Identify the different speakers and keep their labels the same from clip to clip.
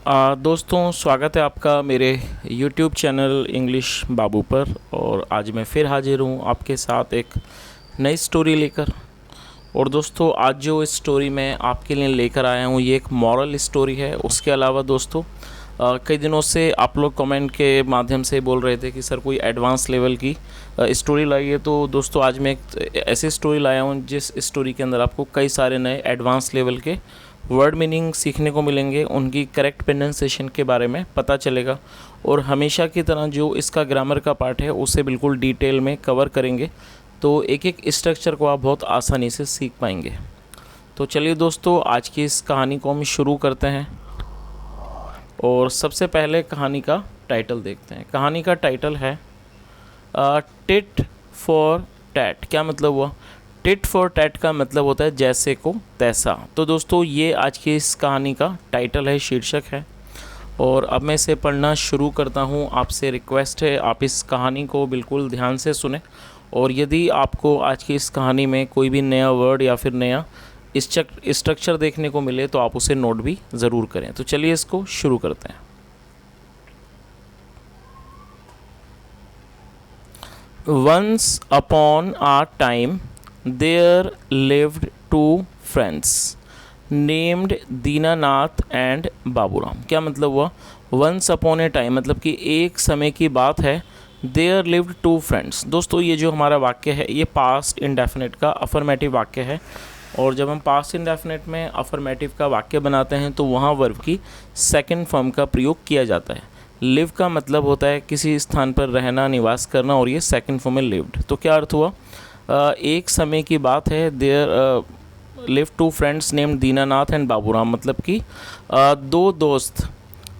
Speaker 1: दोस्तों, स्वागत है आपका मेरे YouTube चैनल इंग्लिश बाबू पर। और आज मैं फिर हाजिर हूँ आपके साथ एक नई स्टोरी लेकर। और दोस्तों, आज जो इस स्टोरी मैं आपके लिए लेकर आया हूँ ये एक मॉरल स्टोरी है। उसके अलावा दोस्तों, कई दिनों से आप लोग कमेंट के माध्यम से बोल रहे थे कि सर कोई एडवांस लेवल की स्टोरी लाइए। तो दोस्तों, आज मैं एक ऐसी स्टोरी लाया हूँ जिस स्टोरी के अंदर आपको कई सारे नए एडवांस लेवल के वर्ड मीनिंग सीखने को मिलेंगे, उनकी करेक्ट प्रोनाउंसिएशन के बारे में पता चलेगा। और हमेशा की तरह जो इसका ग्रामर का पार्ट है उसे बिल्कुल डिटेल में कवर करेंगे, तो एक एक स्ट्रक्चर को आप बहुत आसानी से सीख पाएंगे। तो चलिए दोस्तों, आज की इस कहानी को हम शुरू करते हैं। और सबसे पहले कहानी का टाइटल देखते हैं। कहानी का टाइटल है टिट फॉर टैट। क्या मतलब हुआ? टिट फॉर टैट का मतलब होता है जैसे को तैसा। तो दोस्तों, ये आज की इस कहानी का टाइटल है, शीर्षक है। और अब मैं इसे पढ़ना शुरू करता हूँ। आपसे रिक्वेस्ट है आप इस कहानी को बिल्कुल ध्यान से सुने। और यदि आपको आज की इस कहानी में कोई भी नया वर्ड या फिर नया स्ट्रक्चर देखने को मिले तो आप उसे नोट भी ज़रूर करें। तो चलिए इसको शुरू करते हैं। Once upon a time there lived two friends named Dinanath and Baburam. क्या मतलब हुआ? वंस अपॉन ए टाइम मतलब कि एक समय की बात है। there lived two friends। दोस्तों, ये जो हमारा वाक्य है ये पास्ट इंडेफिनिट का अफर्मेटिव वाक्य है। और जब हम पास्ट इंडेफिनिट में अफर्मेटिव का वाक्य बनाते हैं तो वहाँ वर्ब की सेकंड फॉर्म का प्रयोग किया जाता है। लिव का मतलब होता है किसी स्थान पर रहना, निवास करना, और ये सेकंड फॉर्म में लिव्ड। तो क्या अर्थ हुआ? एक समय की बात है। There live two friends named Dinanath and Baburam, मतलब कि दो दोस्त,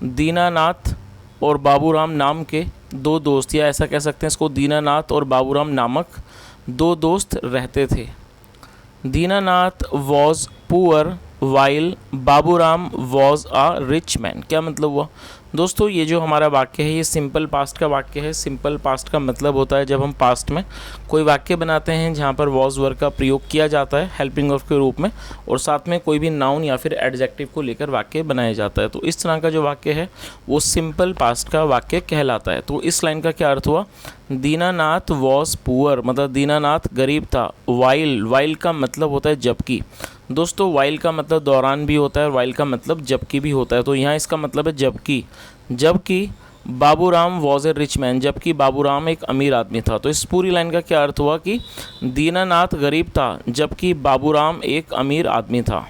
Speaker 1: दीनानाथ और बाबूराम नाम के दो दोस्त, या ऐसा कह सकते हैं इसको, दीनानाथ और बाबूराम नामक दो दोस्त रहते थे। Dinanath was poor while Baburam was a rich man. क्या मतलब हुआ? दोस्तों, ये जो हमारा वाक्य है ये सिंपल पास्ट का वाक्य है। सिंपल पास्ट का मतलब होता है जब हम पास्ट में कोई वाक्य बनाते हैं जहाँ पर वॉज वर्ब का प्रयोग किया जाता है हेल्पिंग ऑफ के रूप में, और साथ में कोई भी नाउन या फिर एडजेक्टिव को लेकर वाक्य बनाया जाता है। तो इस तरह का जो वाक्य है वो सिंपल पास्ट का वाक्य कहलाता है। तो इस लाइन का क्या अर्थ हुआ? दीनानाथ वॉज पुअर, मतलब दीनानाथ गरीब था। वाइल का मतलब होता है जबकि। दोस्तों, वाइल का मतलब दौरान भी होता है और वाइल का मतलब जबकि भी होता है। तो यहाँ इसका मतलब है जबकि Baburam was a rich man, जबकि बाबूराम एक अमीर आदमी था। तो इस पूरी लाइन का क्या अर्थ हुआ कि दीनानाथ गरीब था जबकि बाबूराम एक अमीर आदमी था।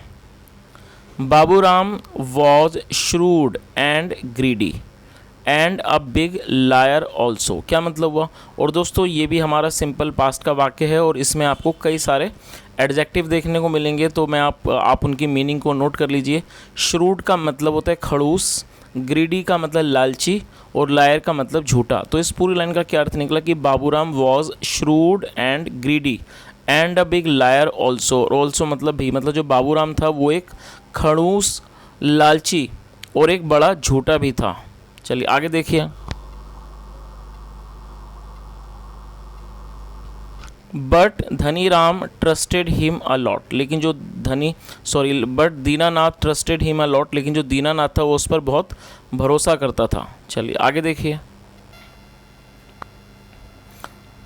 Speaker 1: Baburam was shrewd and greedy and a big liar also. क्या मतलब हुआ? और दोस्तों, ये भी हमारा सिंपल पास्ट का वाक्य है और इसमें आपको कई सारे एडजेक्टिव देखने को मिलेंगे। तो मैं आप उनकी मीनिंग को नोट कर लीजिए। श्रूड का मतलब होता है खड़ूस, ग्रीडी का मतलब लालची, और लायर का मतलब झूठा। तो इस पूरी लाइन का क्या अर्थ निकला कि Baburam was shrewd and greedy and a big liar also. Also मतलब भी, मतलब जो बाबूराम था वो एक खड़ूस, लालची और एक बड़ा झूठा भी था। चलिए आगे देखिए। But Dhaniram trusted him a lot, लेकिन जो but Dinanath trusted him a lot, लेकिन जो दीनानाथ था वो उस पर बहुत भरोसा करता था। चलिए आगे देखिए।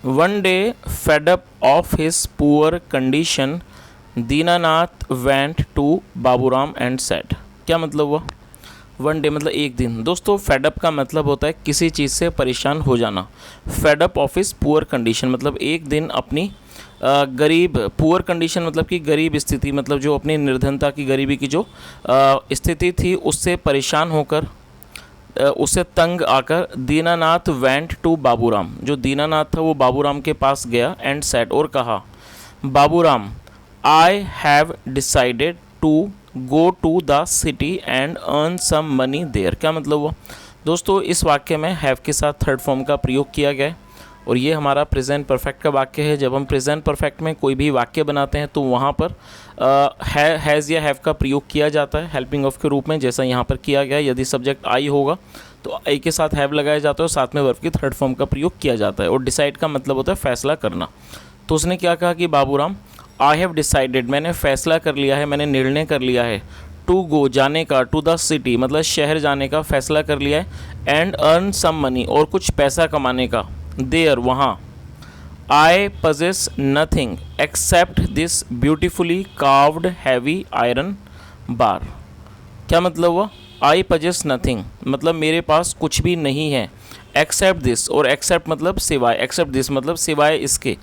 Speaker 1: One day fed up of his poor condition Dinanath went to Baburam and said. क्या मतलब हुआ? वन डे मतलब एक दिन। दोस्तों, फेडअप का मतलब होता है किसी चीज़ से परेशान हो जाना। Fed up of his poor condition मतलब एक दिन अपनी गरीब, पुअर कंडीशन मतलब कि गरीब स्थिति, मतलब जो अपनी निर्धनता की, गरीबी की जो स्थिति थी उससे परेशान होकर, उससे तंग आकर दीनानाथ वेंट टू बाबूराम, जो दीनानाथ था वो बाबूराम के पास गया एंड सेड, और कहा, Baburam I have decided to go to the city and earn some money there. क्या मतलब हुआ? दोस्तों, इस वाक्य में हैव के साथ थर्ड फॉर्म का प्रयोग किया गया है और ये हमारा प्रेजेंट परफेक्ट का वाक्य है। जब हम प्रेजेंट परफेक्ट में कोई भी वाक्य बनाते हैं तो वहाँ पर हैज़ या हैव का प्रयोग किया जाता है हेल्पिंग ऑफ के रूप में, जैसा यहाँ पर किया गया है। यदि सब्जेक्ट आई होगा तो आई के साथ हैव लगाया जाता है और साथ में वर्ब की थर्ड फॉर्म का प्रयोग किया जाता है। और डिसाइड का मतलब होता है फैसला करना। तो उसने क्या कहा कि बाबूराम आई हैव डिसाइडेड, मैंने फ़ैसला कर लिया है, मैंने निर्णय कर लिया है, टू गो जाने का, टू द सिटी मतलब शहर जाने का फैसला कर लिया है। एंड अर्न सम मनी और कुछ पैसा कमाने का। देयर वहाँ। I possess nothing except this beautifully carved heavy iron bar. क्या मतलब हुआ? आई पजेस नथिंग मतलब मेरे पास कुछ भी नहीं है। एक्सेप्ट दिस और एक्सेप्ट मतलब सिवाय, एक्सेप्ट दिस मतलब सिवाय इसके।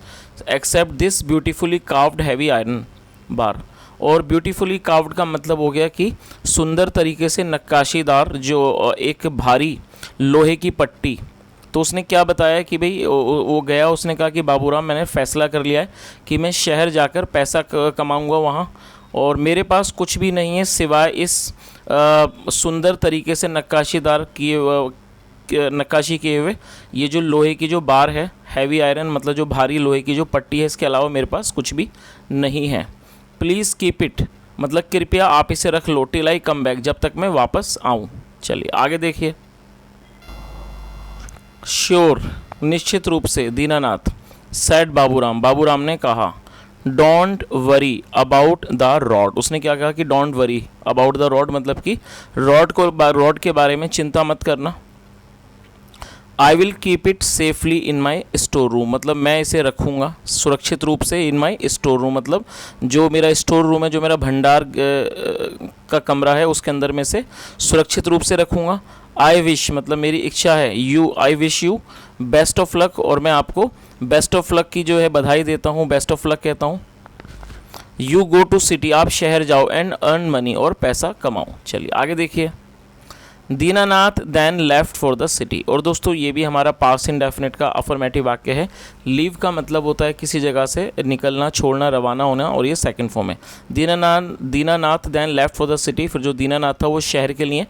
Speaker 1: Except this beautifully carved heavy iron bar. और ब्यूटीफुली कार्व्ड का मतलब हो गया कि सुंदर तरीके से नक्काशीदार जो एक भारी लोहे की पट्टी। तो उसने क्या बताया कि भाई वो गया, उसने कहा कि बाबूराम मैंने फ़ैसला कर लिया है कि मैं शहर जाकर पैसा कमाऊंगा वहाँ, और मेरे पास कुछ भी नहीं है सिवाय इस सुंदर तरीके से नक्काशी किए हुए ये जो लोहे की जो बार है, हैवी आयरन मतलब जो भारी लोहे की जो पट्टी है, इसके अलावा मेरे पास कुछ भी नहीं है। प्लीज़ कीप इट मतलब कृपया आप इसे रख लो, टिल आई कम बैक जब तक मैं वापस आऊँ। चलिए आगे देखिए। श्योर निश्चित रूप से, दीनानाथ। सैड बाबूराम, बाबूराम ने कहा। Don't worry about the rod, उसने क्या कहा कि don't worry about the rod मतलब कि रॉड के बारे में चिंता मत करना। I will keep it safely in my store room मतलब मैं इसे रखूँगा सुरक्षित रूप से इन माई स्टोर रूम मतलब जो मेरा स्टोर रूम है, जो मेरा भंडार का कमरा है उसके अंदर में से सुरक्षित रूप से रखूँगा। आई विश मतलब मेरी इच्छा है। You I wish you best of luck और मैं आपको बेस्ट ऑफ लक की जो है बधाई देता हूँ, बेस्ट ऑफ लक कहता हूँ। यू गो टू सिटी आप शहर जाओ एंड अर्न मनी और पैसा कमाओ। चलिए आगे देखिए। Dinanath then left for the city. और दोस्तों ये भी हमारा पास्ट इंडेफिनिट का अफर्मेटिव वाक्य है। लीव का मतलब होता है किसी जगह से निकलना, छोड़ना, रवाना होना, और ये सेकंड फॉर्म है। Dinanath then left for the city, फिर जो दीनानाथ था वो शहर के लिए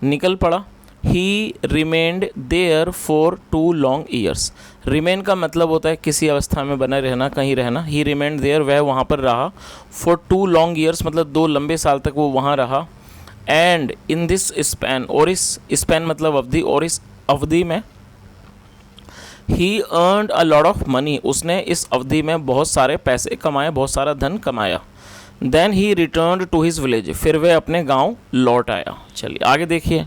Speaker 1: निकल पड़ा। He remained there for 2 long years. Remain का मतलब होता है किसी अवस्था में बना रहना, कहीं रहना। ही रिमेंड देयर वह वहाँ पर रहा। फॉर 2 लॉन्ग ईयर्स मतलब 2 लंबे साल तक वो वहाँ रहा। एंड इन दिस स्पैन और इस स्पैन मतलब अवधि, और इस अवधि में ही earned a lot of money उसने इस अवधि में बहुत सारे पैसे कमाए, बहुत सारा धन कमाया। Then he return to his village फिर वह अपने गांव लौट आया। चलिए आगे देखिए।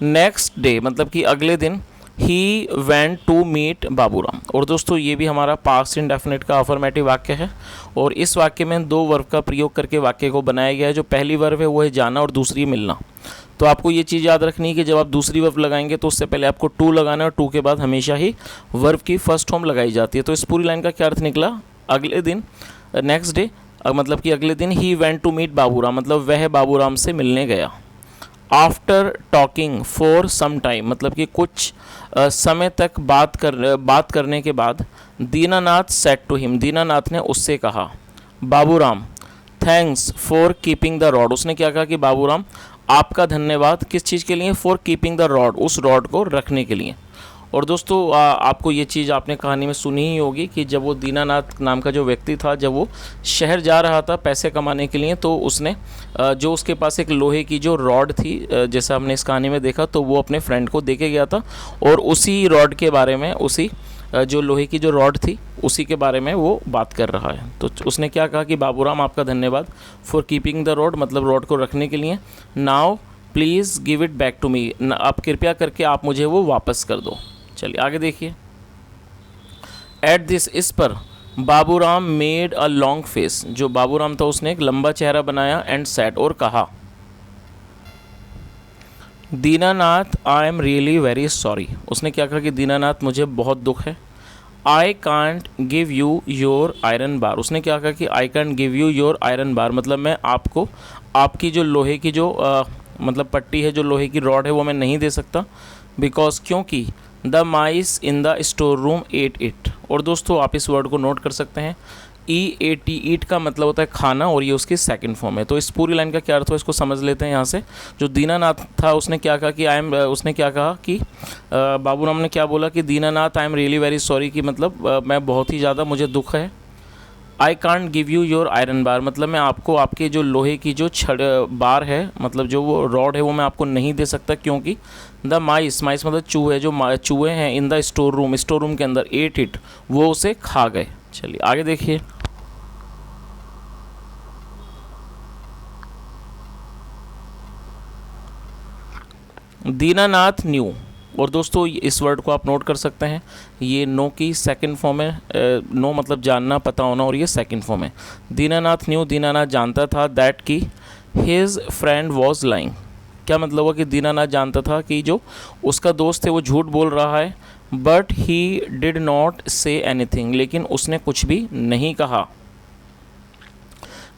Speaker 1: नेक्स्ट डे मतलब कि अगले दिन he went to meet Baburam. और दोस्तों ये भी हमारा पास्ट इंडेफिनिट का अफर्मेटिव वाक्य है, और इस वाक्य में 2 वर्ब का प्रयोग करके वाक्य को बनाया गया है। जो पहली वर्ब है वो है जाना और दूसरी मिलना। तो आपको ये चीज़ याद रखनी है कि जब आप दूसरी वर्ब लगाएंगे तो उससे पहले आपको टू लगाना है, और टू के बाद हमेशा ही वर्ब की फर्स्ट फॉर्म लगाई जाती है। तो इस पूरी लाइन का क्या अर्थ निकला? अगले दिन, नेक्स्ट डे मतलब कि अगले दिन he went to meet Baburam मतलब वह बाबूराम से मिलने गया। After talking for some time मतलब कि कुछ समय तक बात करने के बाद Dinanath said to him Dinanath ने उससे कहा। Baburam thanks for keeping the rod. उसने क्या कहा कि बाबूराम आपका धन्यवाद किस चीज़ के लिए? फॉर कीपिंग द रॉड उस रॉड को रखने के लिए। और दोस्तों आपको ये चीज़ आपने कहानी में सुनी ही होगी कि जब वो दीनानाथ नाम का जो व्यक्ति था, जब वो शहर जा रहा था पैसे कमाने के लिए, तो उसने जो उसके पास एक लोहे की जो रॉड थी, जैसा हमने इस कहानी में देखा, तो वो अपने फ्रेंड को दे के गया था, और उसी रॉड के बारे में, उसी जो लोहे की जो रॉड थी उसी के बारे में वो बात कर रहा है। तो उसने क्या कहा कि बाबूराम आपका धन्यवाद फॉर कीपिंग द रॉड मतलब रॉड को रखने के लिए। Now please give it back to me आप कृपया करके आप मुझे वो वापस कर दो। चलिए आगे देखिए। एट दिस इस पर Baburam made a long face जो बाबूराम था उसने एक लंबा चेहरा बनाया एंड सेड और कहा Dinanath I am really very sorry. उसने क्या कहा कि दीनानाथ मुझे बहुत दुख है। I can't give you your iron bar. उसने क्या कहा कि I can't give you your iron bar मतलब मैं आपको आपकी जो लोहे की जो मतलब पट्टी है, जो लोहे की रॉड है वो मैं नहीं दे सकता। बिकॉज क्योंकि the mice in the store room at it. और दोस्तों आप इस वर्ड को नोट कर सकते हैं, EAT ईट का मतलब होता है खाना, और ये उसकी सेकंड फॉर्म है। तो इस पूरी लाइन का क्या अर्थ हो इसको समझ लेते हैं यहाँ से। जो दीनानाथ था उसने क्या कहा कि उसने क्या कहा कि बाबूराम ने क्या बोला कि Dinanath I am really very sorry, कि मतलब मैं बहुत ही ज़्यादा मुझे दुख है। I can't give you your iron bar, मतलब मैं आपको आपके जो लोहे की जो छड़ बार है, मतलब जो वो रॉड है, वो मैं आपको नहीं दे सकता, क्योंकि द माइस, माइस मतलब चूहे, जो चूहे हैं इन द स्टोर रूम के अंदर, एट इट, वो उसे खा गए। चलिए आगे देखिए। दीनानाथ न्यू, और दोस्तों इस वर्ड को आप नोट कर सकते हैं, ये नो की सेकंड फॉर्म है। नो मतलब जानना, पता होना, और ये सेकंड फॉर्म है। दीनानाथ न्यू, दीनानाथ जानता था, दैट की हिज फ्रेंड वॉज लाइंग, क्या मतलब हुआ कि दीनानाथ जानता था कि जो उसका दोस्त है वो झूठ बोल रहा है, but he did not say anything, लेकिन उसने कुछ भी नहीं कहा।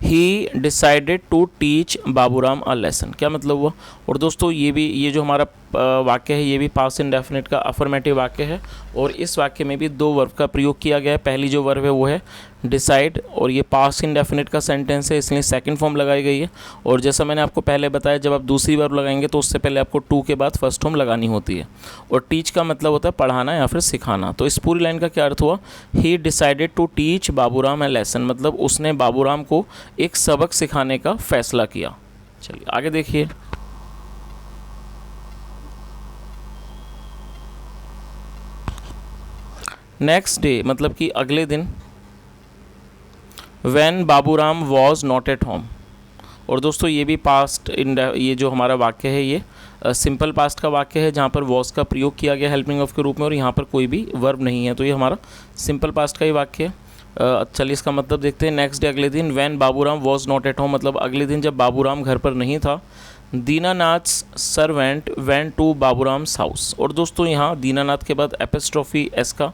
Speaker 1: He decided to teach Baburam a lesson, क्या मतलब हुआ। और दोस्तों ये जो हमारा वाक्य है, ये भी पास्ट इंडेफिनिट का अफर्मेटिव वाक्य है, और इस वाक्य में भी दो वर्ब का प्रयोग किया गया है। पहली जो वर्ब है वो है डिसाइड, और ये पास्ट इंडेफिनिट का सेंटेंस है, इसलिए सेकंड फॉर्म लगाई गई है। और जैसा मैंने आपको पहले बताया, जब आप दूसरी वर्ब लगाएंगे तो उससे पहले आपको टू के बाद फर्स्ट फॉर्म लगानी होती है। और टीच का मतलब होता है पढ़ाना या फिर सिखाना। तो इस पूरी लाइन का क्या अर्थ हुआ, he decided to teach Baburam a lesson, मतलब उसने बाबूराम को एक सबक सिखाने का फैसला किया। चलिए आगे देखिए। नेक्स्ट डे मतलब कि अगले दिन, when Baburam was not at home, और दोस्तों ये भी पास्ट ये जो हमारा वाक्य है ये सिंपल पास्ट का वाक्य है, जहाँ पर वॉज का प्रयोग किया गया हेल्पिंग ऑफ के रूप में, और यहाँ पर कोई भी वर्ब नहीं है, तो ये हमारा सिंपल पास्ट का ही वाक्य है। चलिए इसका मतलब देखते हैं। नेक्स्ट डे अगले दिन, when Baburam was not at home, मतलब अगले दिन जब बाबूराम घर पर नहीं था। दीनानाथ्स servant went to Baburam's house, और दोस्तों यहाँ दीनानाथ के बाद एपिस्ट्रोफी एस का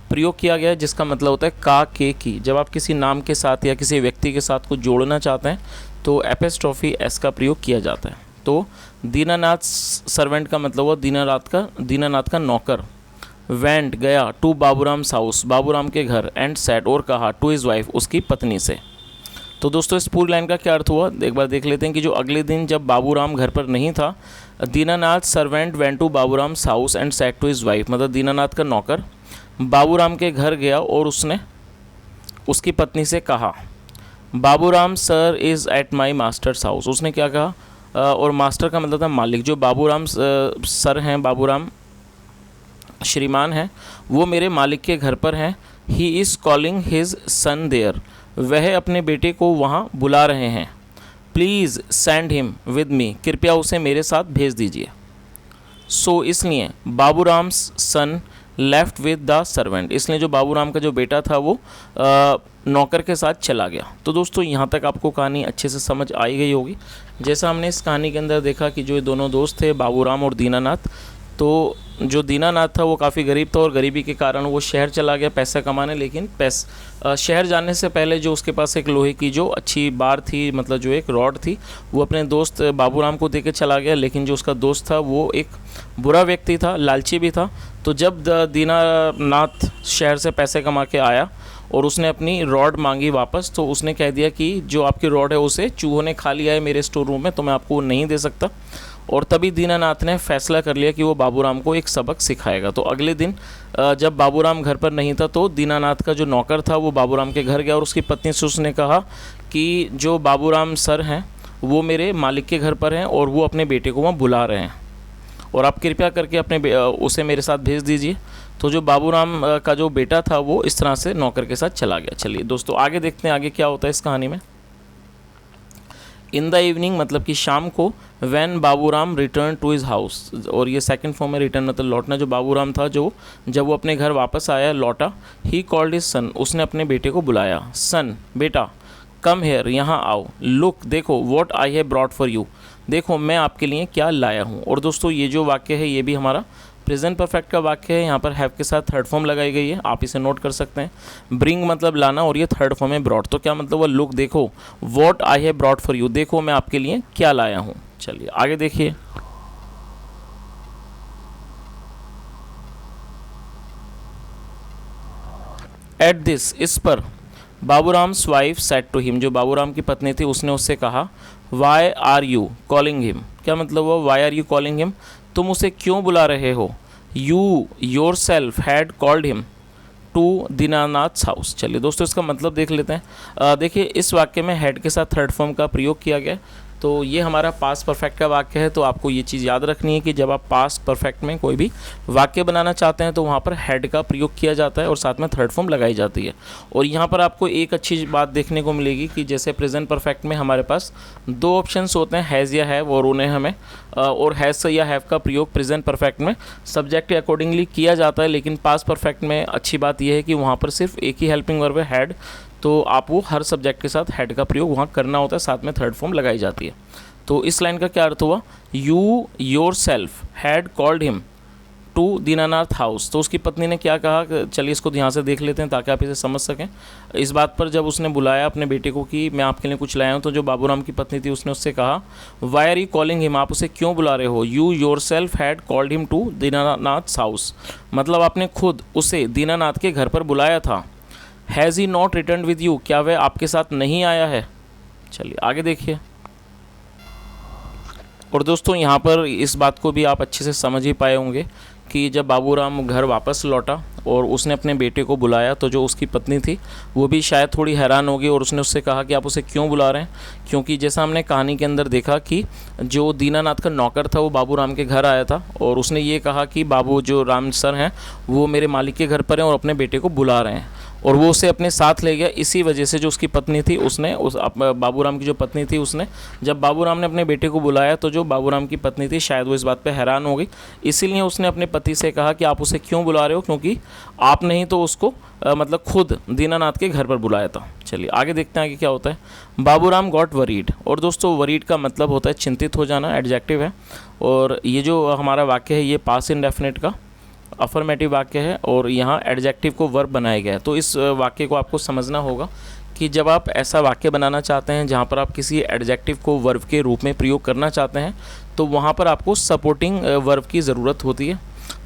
Speaker 1: प्रयोग किया गया है, जिसका मतलब होता है का के की। जब आप किसी नाम के साथ या किसी व्यक्ति के साथ कुछ जोड़ना चाहते हैं तो एपिस्ट्रोफी एस का प्रयोग किया जाता है। तो दीनानाथ सर्वेंट का मतलब हुआ दीनानाथ का नौकर। वेंट गया, टू बाबूराम्स हाउस बाबूराम के घर, एंड सेड और कहा, टू हिज वाइफ उसकी पत्नी से। तो दोस्तों इस पूरी लाइन का क्या अर्थ हुआ, एक बार देख लेते हैं कि जो अगले दिन जब बाबूराम घर पर नहीं था, Dinanath servant went to Baburam's house and said to his wife, मतलब दीनानाथ का नौकर बाबूराम के घर गया और उसने उसकी पत्नी से कहा, Baburam sir is at my masters house. उसने क्या कहा, और मास्टर का मतलब था मालिक। जो बाबूराम सर हैं, बाबूराम श्रीमान हैं, वो मेरे मालिक के घर पर हैं। He is calling his son there, वह अपने बेटे को वहाँ बुला रहे हैं। Please send him with me, कृपया उसे मेरे साथ भेज दीजिए। सो इसलिए Baburam's son left with the servant, इसलिए जो बाबूराम का जो बेटा था वो नौकर के साथ चला गया। तो दोस्तों यहाँ तक आपको कहानी अच्छे से समझ आई गई होगी। जैसा हमने इस कहानी के अंदर देखा कि जो ये दोनों दोस्त थे बाबूराम और दीनानाथ, तो जो दीनानाथ था वो काफ़ी गरीब था और गरीबी के कारण वो शहर चला गया पैसा कमाने। लेकिन शहर जाने से पहले जो उसके पास एक लोहे की जो अच्छी बार थी, मतलब जो एक रॉड थी, वो अपने दोस्त बाबूराम को दे के चला गया। लेकिन जो उसका दोस्त था वो एक बुरा व्यक्ति था, लालची भी था। तो जब दीनानाथ शहर से पैसे कमा के आया और उसने अपनी रॉड मांगी वापस, तो उसने कह दिया कि जो आपकी रॉड है उसे चूहों ने खा लिया है मेरे स्टोर रूम में, तो मैं आपको नहीं दे सकता। और तभी दीनानाथ ने फैसला कर लिया कि वो बाबूराम को एक सबक सिखाएगा। तो अगले दिन जब बाबूराम घर पर नहीं था, तो दीनानाथ का जो नौकर था वो बाबूराम के घर गया और उसकी पत्नी से उसने कहा कि जो बाबूराम सर हैं वो मेरे मालिक के घर पर हैं और वो अपने बेटे को वहाँ बुला रहे हैं, और आप कृपया करके उसे मेरे साथ भेज दीजिए। तो जो बाबूराम का जो बेटा था वो इस तरह से नौकर के साथ चला गया। चलिए दोस्तों आगे देखते हैं आगे क्या होता है इस कहानी में। इन द इवनिंग मतलब कि शाम को, when Baburam return to his house, और ये सेकंड फॉर्म में रिटर्न मतलब लौटना। जो बाबूराम था जो जब वो अपने घर वापस आया, लौटा, ही कॉल्ड हिज सन, उसने अपने बेटे को बुलाया। सन बेटा, कम हेयर, यहाँ आओ, लुक देखो, what I have brought for you, देखो मैं आपके लिए क्या लाया हूँ। और दोस्तों ये जो वाक्य है ये भी हमारा प्रेजेंट परफेक्ट का वाक्य है। यहाँ पर हैव के साथ थर्ड फॉर्म लगाई गई है, आप इसे नोट कर सकते हैं। ब्रिंग मतलब लाना और ये थर्ड फॉर्म है ब्रॉट। तो क्या मतलब, वो लुक देखो, what I have brought for you, देखो मैं आपके लिए क्या लाया हूँ। चलिए आगे देखिए। एट दिस, इस पर, Baburam's wife said to him, जो बाबूराम की पत्नी थी उसने उससे कहा, why are you calling him, क्या मतलब वो why are you calling him, तुम उसे क्यों बुला रहे हो। You yourself had called him to Dinanath house. चलिए दोस्तों इसका मतलब देख लेते हैं। देखिए इस वाक्य में हैड के साथ थर्ड फॉर्म का प्रयोग किया गया है, तो ये हमारा पास्ट परफेक्ट का वाक्य है। तो आपको ये चीज़ याद रखनी है कि जब आप पास्ट परफेक्ट में कोई भी वाक्य बनाना चाहते हैं तो वहाँ पर हैड का प्रयोग किया जाता है और साथ में थर्ड फॉर्म लगाई जाती है। और यहाँ पर आपको एक अच्छी बात देखने को मिलेगी कि जैसे प्रेजेंट परफेक्ट में हमारे पास दो ऑप्शंस होते हैं, हैज़ या हैव, और उन्हें हमें और हैज़ या हैव का प्रयोग प्रेजेंट परफेक्ट में सब्जेक्ट के अकॉर्डिंगली किया जाता है। लेकिन पास्ट परफेक्ट में अच्छी बात यह है कि वहाँ पर सिर्फ एक ही हेल्पिंग वर्ब है, हैड, तो आप वो हर सब्जेक्ट के साथ हैड का प्रयोग वहाँ करना होता है, साथ में थर्ड फॉर्म लगाई जाती है। तो इस लाइन का क्या अर्थ हुआ, you yourself had called him to Dinanath house. तो उसकी पत्नी ने क्या कहा, चलिए इसको ध्यान से देख लेते हैं ताकि आप इसे समझ सकें। इस बात पर जब उसने बुलाया अपने बेटे को कि मैं आपके लिए कुछ लाया हूँ, तो जो बाबूराम की पत्नी थी उसने उससे कहा, why are you calling him, आप उसे क्यों बुला रहे हो। You yourself had called him to Dinanath house, मतलब आपने खुद उसे दीनानाथ के घर पर बुलाया था। Has he not return with you, क्या वह आपके साथ नहीं आया है। चलिए आगे देखिए। और दोस्तों यहाँ पर इस बात को भी आप अच्छे से समझ ही पाए होंगे कि जब बाबूराम घर वापस लौटा और उसने अपने बेटे को बुलाया, तो जो उसकी पत्नी थी वो भी शायद थोड़ी हैरान होगी और उसने उससे कहा कि आप उसे क्यों बुला रहे हैं। क्योंकि जैसा हमने कहानी के अंदर देखा कि जो दीनानाथ का नौकर था वो बाबूराम के घर आया था और उसने ये कहा कि बाबू जो राम सर हैं वो मेरे मालिक के घर पर हैं और अपने बेटे को बुला रहे हैं, और वो उसे अपने साथ ले गया। इसी वजह से जो उसकी पत्नी थी उसने बाबूराम की जो पत्नी थी उसने जब बाबूराम ने अपने बेटे को बुलाया तो जो बाबूराम की पत्नी थी शायद वो इस बात पे हैरान हो गई, इसीलिए उसने अपने पति से कहा कि आप उसे क्यों बुला रहे हो, क्योंकि आप नहीं तो उसको मतलब खुद दीनानाथ के घर पर बुलाया था। चलिए आगे देखते हैं आगे क्या होता है। बाबूराम गॉट वरीड, और दोस्तों वरीड का मतलब होता है चिंतित हो जाना, एडजेक्टिव है। और ये जो हमारा वाक्य है ये पास्ट इंडेफिनिट का अफर्मेटिव वाक्य है और यहाँ एडजेक्टिव को वर्ब बनाया गया है। तो इस वाक्य को आपको समझना होगा कि जब आप ऐसा वाक्य बनाना चाहते हैं जहाँ पर आप किसी एडजेक्टिव को वर्ब के रूप में प्रयोग करना चाहते हैं तो वहाँ पर आपको सपोर्टिंग वर्ब की ज़रूरत होती है।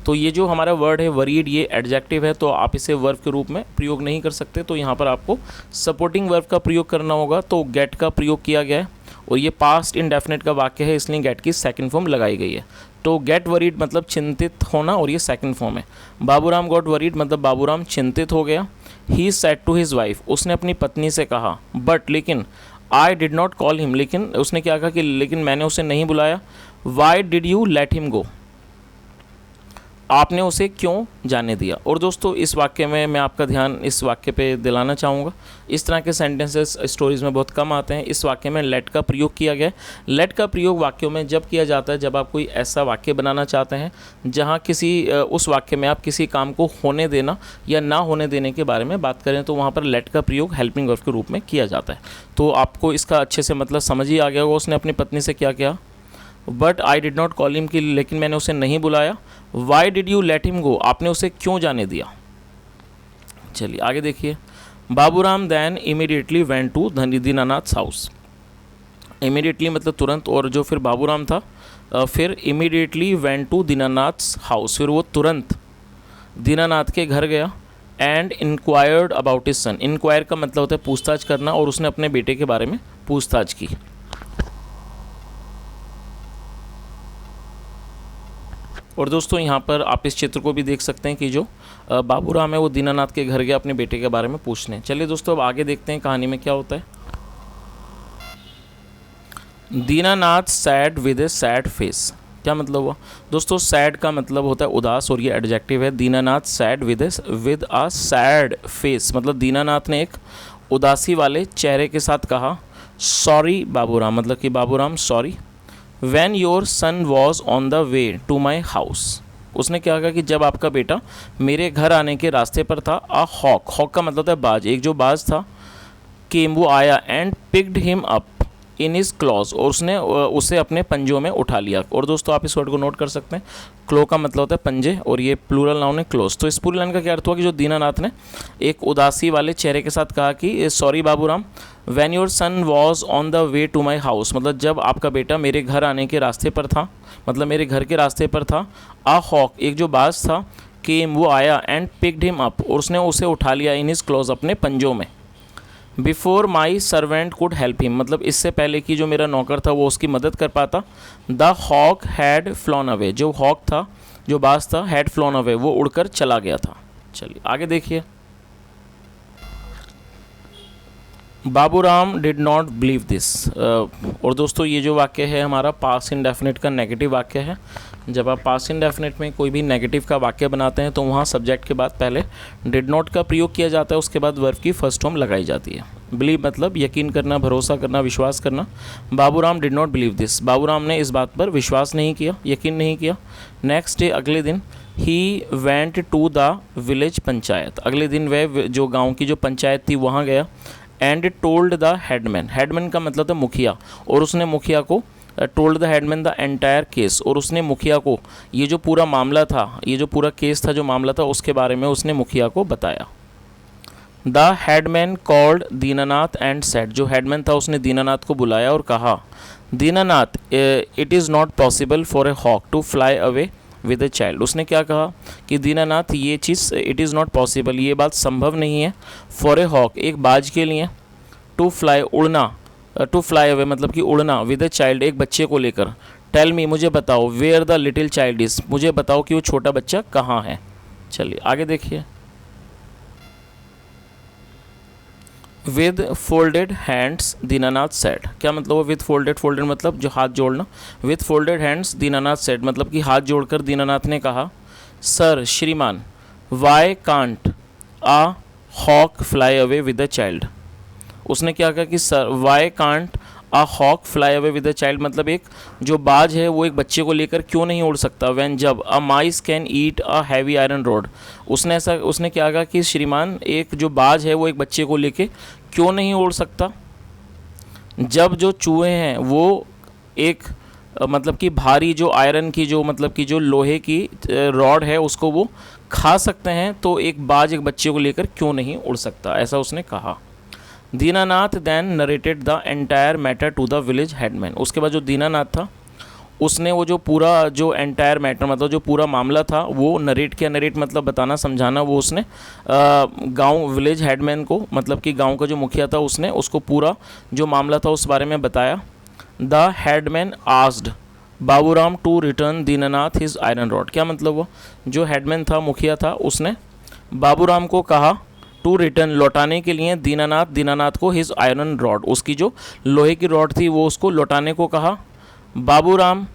Speaker 1: तो ये जो हमारा वर्ड है वरीड, ये एडजेक्टिव है तो आप इसे वर्ब के रूप में प्रयोग नहीं कर सकते, तो यहाँ पर आपको सपोर्टिंग वर्ब का प्रयोग करना होगा। तो गेट का प्रयोग किया गया है और ये पास्ट इंडेफिनिट का वाक्य है, इसलिए गेट की सेकंड फॉर्म लगाई गई है। तो गेट वरीड मतलब चिंतित होना और ये सेकंड फॉर्म है। बाबूराम गॉट वरीड मतलब बाबूराम चिंतित हो गया। He said to his wife, उसने अपनी पत्नी से कहा, बट लेकिन I did not call him, लेकिन उसने क्या कहा कि लेकिन मैंने उसे नहीं बुलाया। Why did you let him go, आपने उसे क्यों जाने दिया। और दोस्तों इस वाक्य में मैं आपका ध्यान इस वाक्य पे दिलाना चाहूँगा, इस तरह के सेंटेंसेस स्टोरीज़ में बहुत कम आते हैं। इस वाक्य में लेट का प्रयोग किया गया है। लेट का प्रयोग वाक्यों में जब किया जाता है जब आप कोई ऐसा वाक्य बनाना चाहते हैं जहाँ किसी उस वाक्य में आप किसी काम को होने देना या ना होने देने के बारे में बात करें, तो वहाँ पर लेट का प्रयोग हेल्पिंग वर्ब के रूप में किया जाता है। तो आपको इसका अच्छे से मतलब समझ ही आ गया होगा उसने अपनी पत्नी से क्या किया, but I did not call him, कि लेकिन मैंने उसे नहीं बुलाया। Why did you let him go, आपने उसे क्यों जाने दिया। चलिए आगे देखिए। Baburam then immediately went to Dinanath house. Immediately मतलब तुरंत, और जो फिर बाबूराम था फिर immediately went to Dinanath house, फिर वो तुरंत दीनानाथ के घर गया। And inquired about his son, inquire का मतलब होता है पूछताछ करना, और उसने अपने बेटे के बारे में पूछताछ की। और दोस्तों यहाँ पर आप इस चित्र को भी देख सकते हैं कि जो बाबूराम है वो दीनानाथ के घर गया अपने बेटे के बारे में पूछने। चलिए दोस्तों अब आगे देखते हैं कहानी में क्या होता है। Dinanath sad with A sad face, क्या मतलब हुआ दोस्तों। सैड का मतलब होता है उदास और ये एडजेक्टिव है। Dinanath sad with a sad face, मतलब दीनानाथ ने एक उदासी वाले चेहरे के साथ कहा, सॉरी बाबूराम, मतलब कि Baburam sorry. When your son was on the way to my house, उसने क्या कहा कि जब आपका बेटा मेरे घर आने के रास्ते पर था। आ हॉक, हॉक का मतलब होता है बाज, एक जो बाज था। केम, वो आया। And picked him up in his clause, और उसने उसे अपने पंजों में उठा लिया। और दोस्तों आप इस वर्ड को नोट कर सकते हैं, क्लो का मतलब होता है पंजे और ये प्लूरल नाउन है क्लोज। तो इस पूरी लाइन का क्या अर्थ हुआ कि जो दीनानाथ ने एक उदासी वाले चेहरे के साथ कहा कि sorry Baburam, when your son was on the way to my house, मतलब जब आपका बेटा मेरे घर आने के रास्ते पर था, मतलब मेरे घर के रास्ते पर था। आ हॉक, एक जो बाज था। केम, वो आया। एंड पिक्ड हिम अप, और उसने उसे उठा लिया। इन हिज क्लॉज, अपने पंजों में। Before my servant could help him, मतलब इससे पहले कि जो मेरा नौकर था वो उसकी मदद कर पाता। The hawk had flown away, जो हॉक था, जो बाज था, हैड फ्लॉन अवे, वो उड़कर चला गया था। चलिए आगे देखिए। Baburam did not believe this. और दोस्तों ये जो वाक्य है हमारा पास्ट इंडेफिनिट का नेगेटिव वाक्य है। जब आप पास्ट इंडेफिनिट में कोई भी नेगेटिव का वाक्य बनाते हैं तो वहाँ सब्जेक्ट के बाद पहले डिड नॉट का प्रयोग किया जाता है, उसके बाद वर्ब की फर्स्ट फॉर्म लगाई जाती है। बिलीव मतलब यकीन करना, भरोसा करना, विश्वास करना। Baburam did not believe this, Baburam ने इस बात पर विश्वास नहीं किया, यकीन नहीं किया। नेक्स्ट डे, अगले दिन, he went to the village panchayat, अगले दिन वह जो गाँव की जो पंचायत थी वहाँ गया। And told the headman, headman का मतलब था मुखिया, और उसने मुखिया को told the headman the entire case, और उसने मुखिया को ये जो पूरा मामला था, ये जो पूरा केस था, जो मामला था, उसके बारे में उसने मुखिया को बताया। The headman called Dinanath and said, जो हेडमैन था उसने दीनानाथ को बुलाया और कहा, Dinanath it is not possible for a hawk to fly away with a child. उसने क्या कहा कि दीनानाथ ये चीज़, इट इज़ नॉट पॉसिबल, ये बात संभव नहीं है, फॉर ए हॉक एक बाज के लिए, टू फ्लाई उड़ना, टू फ्लाई अवे मतलब कि उड़ना, विद ए चाइल्ड एक बच्चे को लेकर। टेल मी मुझे बताओ, where the little child is, मुझे बताओ कि वो छोटा बच्चा कहाँ है। चलिए आगे देखिए। With folded hands Dinanath said, क्या मतलब वो विद फोल्डेड, फोल्डेड मतलब जो हाथ जोड़ना। With folded hands Dinanath said मतलब कि हाथ जोड़कर दीनानाथ ने कहा, सर श्रीमान, why can't a hawk fly away with a child. उसने क्या कहा कि sir why can't a hawk fly away with a child मतलब एक जो बाज है वो एक बच्चे को लेकर क्यों नहीं उड़ सकता। वैन जब a mice can eat a heavy iron rod, उसने क्या कहा कि श्रीमान एक जो बाज है वो एक बच्चे को लेके क्यों नहीं उड़ सकता। जब जो चूहे हैं वो एक मतलब कि भारी जो आयरन की जो मतलब कि जो लोहे की रॉड है उसको वो खा सकते हैं, तो एक बाज एक बच्चे को लेकर क्यों नहीं उड़ सकता, ऐसा उसने कहा। Dinanath then narrated the entire matter to the village headman. उसके बाद जो दीनानाथ था उसने वो जो पूरा जो एंटायर मैटर मतलब जो पूरा मामला था वो नरेट किया। नरेट मतलब बताना, समझाना। वो उसने गांव विलेज हेडमैन को मतलब कि गांव का जो मुखिया था उसने उसको पूरा जो मामला था उस बारे में बताया। The headman asked Baburam to return Dinanath his iron rod, क्या मतलब वो जो हेडमैन था, मुखिया था, उसने बाबूराम को कहा टू रिटर्न लौटाने के लिए दीनानाथ को हिज आयरन रॉड, उसकी जो लोहे की रॉड थी वो उसको लौटाने को कहा। Baburam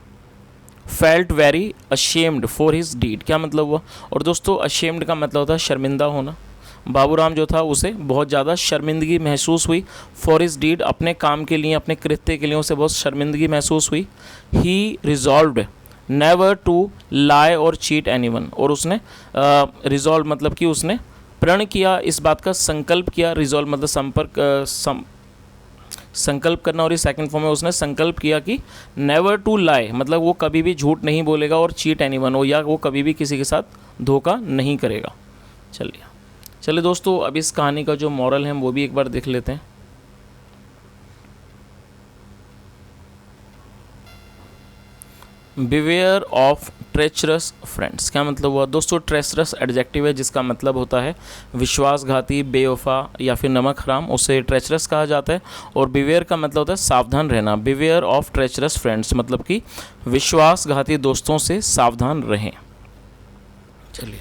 Speaker 1: felt very ashamed for his deed, क्या मतलब हुआ। और दोस्तों अशेम्ड का मतलब होता है शर्मिंदा होना। बाबूराम जो था उसे बहुत ज़्यादा शर्मिंदगी महसूस हुई। फॉर हिज डीड अपने काम के लिए, अपने कृत्य के लिए उसे बहुत शर्मिंदगी महसूस हुई। ही रिजॉल्व्ड नेवर टू लाई और चीट एनीवन, और उसने रिजॉल्व मतलब कि उसने प्रण किया, इस बात का संकल्प किया। रिजॉल्व मतलब संकल्प करना, और इस सेकंड फॉर्म में उसने संकल्प किया कि नेवर टू लाई मतलब वो कभी भी झूठ नहीं बोलेगा, और चीट एनीवन हो या वो कभी भी किसी के साथ धोखा नहीं करेगा। चलिए दोस्तों, अब इस कहानी का जो मॉरल है वो भी एक बार देख लेते हैं। बिवेयर ऑफ ट्रेचरस फ्रेंड्स, क्या मतलब हुआ दोस्तों। ट्रेचरस एडजेक्टिव है जिसका मतलब होता है विश्वासघाती, बेवफा या फिर नमक हराम, उसे ट्रेचरस कहा जाता है। और बिवेयर का मतलब होता है सावधान रहना। बिवेयर ऑफ ट्रेचरस फ्रेंड्स मतलब कि विश्वासघाती दोस्तों से सावधान रहें। चलिए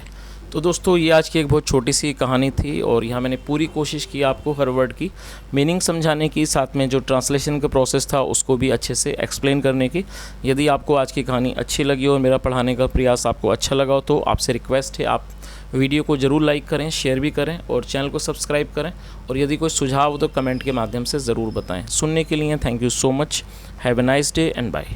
Speaker 1: तो दोस्तों ये आज की एक बहुत छोटी सी कहानी थी, और यहाँ मैंने पूरी कोशिश की आपको हर वर्ड की मीनिंग समझाने की, साथ में जो ट्रांसलेशन का प्रोसेस था उसको भी अच्छे से एक्सप्लेन करने की। यदि आपको आज की कहानी अच्छी लगी और मेरा पढ़ाने का प्रयास आपको अच्छा लगा हो तो आपसे रिक्वेस्ट है आप वीडियो को ज़रूर लाइक करें, शेयर भी करें और चैनल को सब्सक्राइब करें। और यदि कोई सुझाव हो तो कमेंट के माध्यम से ज़रूर बताएँ। सुनने के लिए thank you so much. Have a nice day and bye.